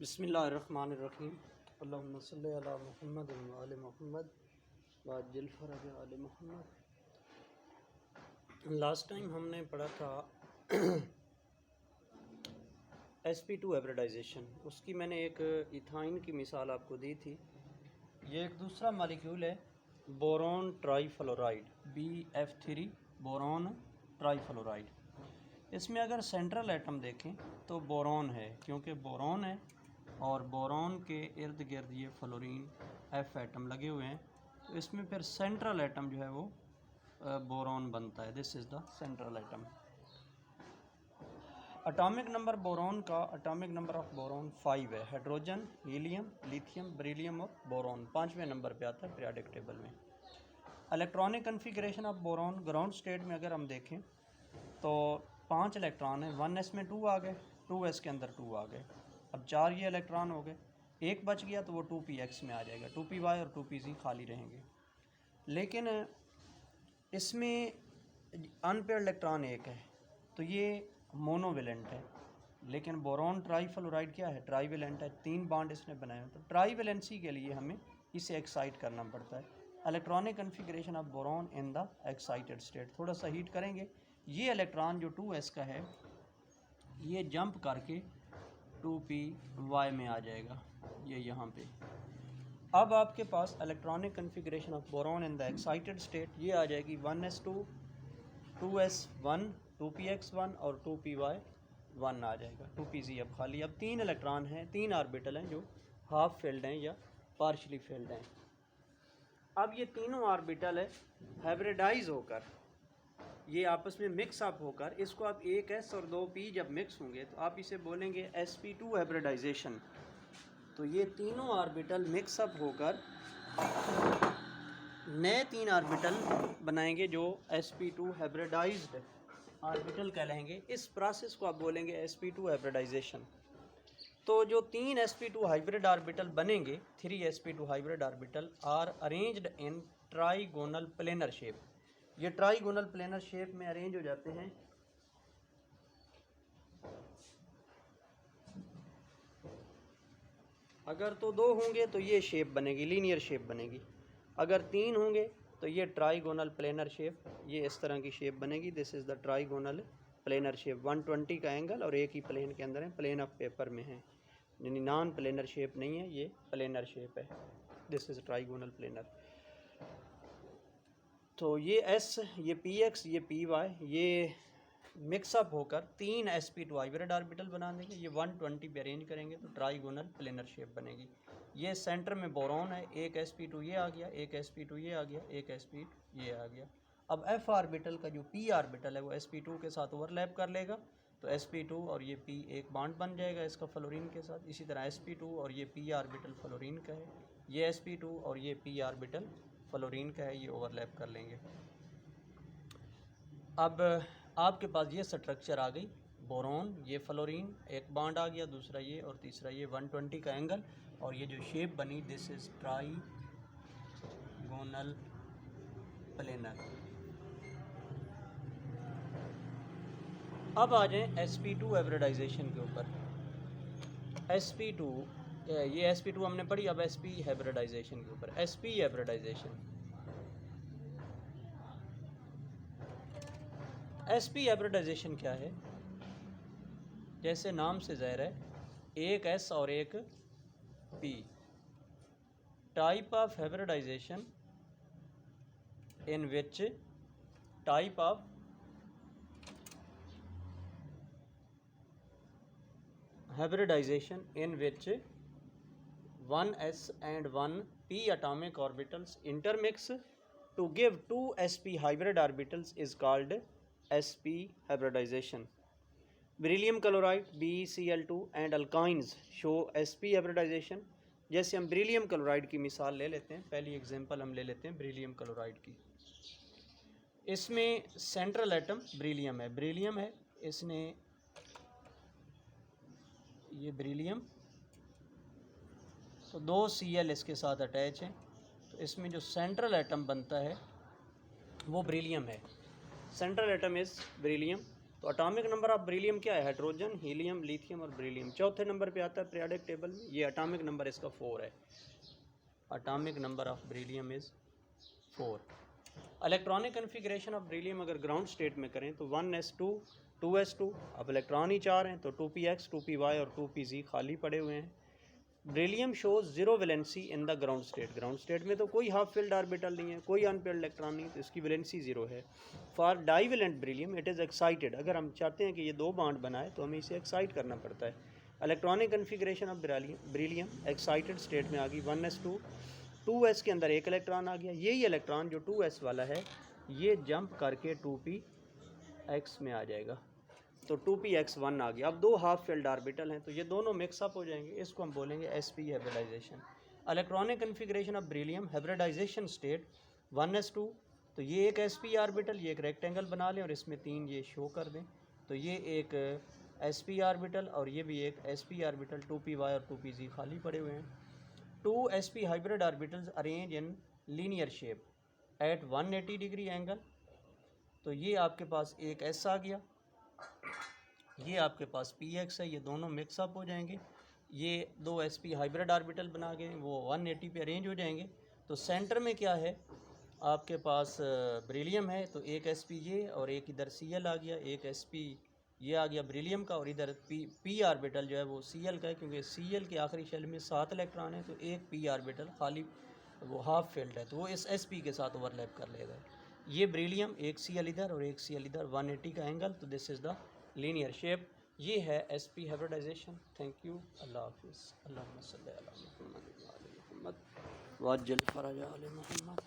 बिस्मिल्लाहिर्रहमानिर्रहीम। अल्लाहुम्मा सल्लि अला मुहम्मद व आले मुहम्मद वअज्जिल फ़रज आले मुहम्मद। लास्ट टाइम हमने पढ़ा था sp2 हाइब्रिडाइजेशन। उसकी मैंने एक इथाइन की मिसाल आपको दी थी। ये एक दूसरा मालिक्यूल है boron trifluoride BF3 boron trifluoride. इसमें अगर सेंट्रल एटम देखें तो बोरॉन है, क्योंकि बोरॉन है और बोरॉन के इर्द गिर्द ये फ्लोरीन F एटम लगे हुए हैं, तो इसमें फिर सेंट्रल एटम जो है वो बोरॉन बनता है। This is the central atom. Atomic number boron का एटॉमिक नंबर ऑफ बोरॉन 5 है। हाइड्रोजन, हीलियम, लिथियम, बेरिलियम और बोरॉन 5वें नंबर पे आता है पीरियोडिक टेबल में। Electronic configuration of boron ground state में अगर हम देखें तो 5 इलेक्ट्रॉन है। 1s में 2 आ गए, 2s के अंदर 2 आ गए। अब 4 ये इलेक्ट्रॉन हो गए, एक बच गया तो वो 2px में आ जाएगा, 2py और 2pz खाली रहेंगे। लेकिन इसमें अनपेयर्ड इलेक्ट्रॉन एक है, तो ये मोनोवेलेंट है। लेकिन बोरॉन ट्राईफ्लोराइड क्या है? ट्राईवेलेंट है। 3 बॉन्ड इसने बनाए हैं, तो ट्राईवेलेंसी के लिए हमें इसे एक्साइट करना पड़ता है। Electronic configuration of boron in the excited state. थोड़ा सा हीट करेंगे, ये इलेक्ट्रॉन जो 2s का है ये जंप करके 2py में आ जाएगा, ये यहाँ पे। अब आपके पास electronic configuration of boron in the excited state ये आ जाएगी 1s2 2s1 2px1 और 2py1 आ जाएगा। 2pz अब खाली। अब 3 इलेक्ट्रॉन हैं, 3 ऑर्बिटल हैं जो हाफ फिल्ड हैं या पार्शली फिल्ड हैं। अब ये तीनों ऑर्बिटल है हाइब्रिडाइज होकर, ये आपस में मिक्स अप होकर, इसको आप 1s और 2p जब मिक्स होंगे तो आप इसे बोलेंगे sp2 हाइब्रिडाइजेशन। तो ये तीनों ऑर्बिटल मिक्स अप होकर नए 3 ऑर्बिटल बनाएंगे जो sp2 हाइब्रिडाइज्ड ऑर्बिटल कहलाएंगे। इस प्रोसेस को आप बोलेंगे sp2 हाइब्रिडाइजेशन। तो जो 3 sp2 हाइब्रिड ऑर्बिटल बनेंगे, 3 sp2 hybrid orbital are arranged in trigonal planar shape. ये ट्राइगोनल प्लेनर शेप में अरेंज हो जाते हैं। अगर तो 2 होंगे तो ये शेप बनेगी, लीनियर शेप बनेगी। अगर 3 होंगे तो ये ट्राइगोनल प्लेनर शेप, ये इस तरह की शेप बनेगी। This is the trigonal planar shape. 120 का एंगल और एक ही प्लेन के अंदर है, प्लेन ऑफ पेपर में है, यानी नॉन प्लेनर शेप नहीं है, ये प्लेनर शेप है। This is trigonal planar. तो ये S, ये px, ये py, ये मिक्सअप होकर 3 sp2 हाइब्रिड ऑर्बिटल बना देंगे। ये 120 पे अरेंज करेंगे तो ट्राइगोनल प्लेनर शेप बनेगी। ये सेंटर में बोरॉन है, एक sp2 ये आ गया, एक sp2 ये आ गया, एक sp ये आ गया। अब f ऑर्बिटल का जो p ऑर्बिटल है वो sp2 के साथ ओवरलैप कर लेगा, तो sp2 और ये p एक बॉन्ड बन जाएगा इसका फ्लोरीन के साथ। इसी तरह sp2 और ये p ऑर्बिटल फ्लोरीन का है, ये sp2 और ये p ऑर्बिटल फ्लोरीन का है, ये ओवरलैप कर लेंगे। अब आपके पास ये स्ट्रक्चर आ गई, बोरॉन, ये फ्लोरीन, एक बॉन्ड आ गया, दूसरा ये और तीसरा ये, 120 का एंगल, और ये जो शेप बनी दिस इज ट्राइगोनल प्लेनर। अब आ जाएं sp2 हाइब्रिडाइजेशन के ऊपर। sp2, ये sp2 हमने पढ़ी, अब sp हाइब्रिडाइजेशन के ऊपर। sp हाइब्रिडाइजेशन, sp हाइब्रिडाइजेशन क्या है? जैसे नाम से ज़ाहिर है, एक s और एक p। Type of hybridization in which type of hybridization in which 1s and 1p atomic orbitals intermix to give 2 sp hybrid orbitals is called sp hybridization. Beryllium chloride BeCl2 and alkynes show sp hybridization। जैसे हम beryllium chloride की मिसाल ले लेते हैं, पहली example हम ले लेते हैं बेरिलियम क्लोराइड की। इसमें सेंट्रल एटम बेरिलियम है, बेरिलियम है, इसने ये बेरिलियम, तो 2 Cl इसके साथ अटैच हैं, तो इसमें जो सेंट्रल एटम बनता है वो बेरिलियम है। Central atom is beryllium. तो एटॉमिक नंबर ऑफ बेरिलियम क्या है? हाइड्रोजन, हीलियम, लिथियम और बेरिलियम। चौथे नंबर पे आता है पीरियोडिक टेबल में, ये एटॉमिक नंबर इसका 4 है। Atomic number of beryllium is 4। Electronic configuration of beryllium अगर ग्राउंड स्टेट में करें तो 1s2 2s2, अब इलेक्ट्रॉन ही 4 हैं तो 2px 2py और 2pz खाली पड़े हुए हैं। Beryllium shows zero valency in the ground state, ground state में तो कोई हाफ फील्ड ऑर्बिटल नहीं है, कोई अनपेयर्ड इलेक्ट्रॉन नहीं, तो इसकी वैलेंसी जीरो है। For divalent beryllium it is excited, अगर हम चाहते हैं कि ये 2 बॉन्ड बनाए तो हमें इसे एक्साइट करना पड़ता है। Electronic configuration of beryllium excited state में आ गई 1s2 2s के अंदर एक इलेक्ट्रॉन आ गया, यही इलेक्ट्रॉन जो 2s वाला है ये जंप करके 2px में आ जाएगा, तो 2px1 आ गया। अब 2 हाफ फील्ड ऑर्बिटल हैं तो ये दोनों मिक्सअप हो जाएंगे, इसको हम बोलेंगे sp hybridization. Electronic configuration of beryllium hybridization state 1s2, तो ये एक sp ऑर्बिटल, ये एक रेक्टेंगल बना लें और इसमें 3 ये शो कर दें, तो ये एक sp ऑर्बिटल और ये भी एक sp ऑर्बिटल, 2py और 2pz खाली पड़े हुए हैं। 2 sp hybrid orbitals arrange in linear shape at 180 degree angle, तो ये आपके पास एक s आ गया, ये आपके पास px है, ये दोनों मिक्सअप हो जाएंगे, ये 2 sp हाइब्रिड ऑर्बिटल बना के वो 180 पे अरेंज हो जाएंगे। तो सेंटर में क्या है आपके पास बेरिलियम है, तो एक sp ये और एक इधर cl आ गया, एक sp ये आ गया बेरिलियम का और इधर p ऑर्बिटल जो है वो cl का है, क्योंकि cl के आखिरी शेल में 7 इलेक्ट्रॉन है, तो एक p ऑर्बिटल खाली वो हाफ फील्ड है, तो वो इस sp के साथ ओवरलैप कर लेगा। ये बेरिलियम एक cl इधर और एक cl इधर, 180 का एंगल, तो this is the linear shape. ये है sp हाइब्रिडाइजेशन। थैंक यू, अल्लाह हाफिज़। अल्लाहुम्मा सल्ली अला मुहम्मद व आले मुहम्मद वअज्जिल फरज आले मुहम्मद।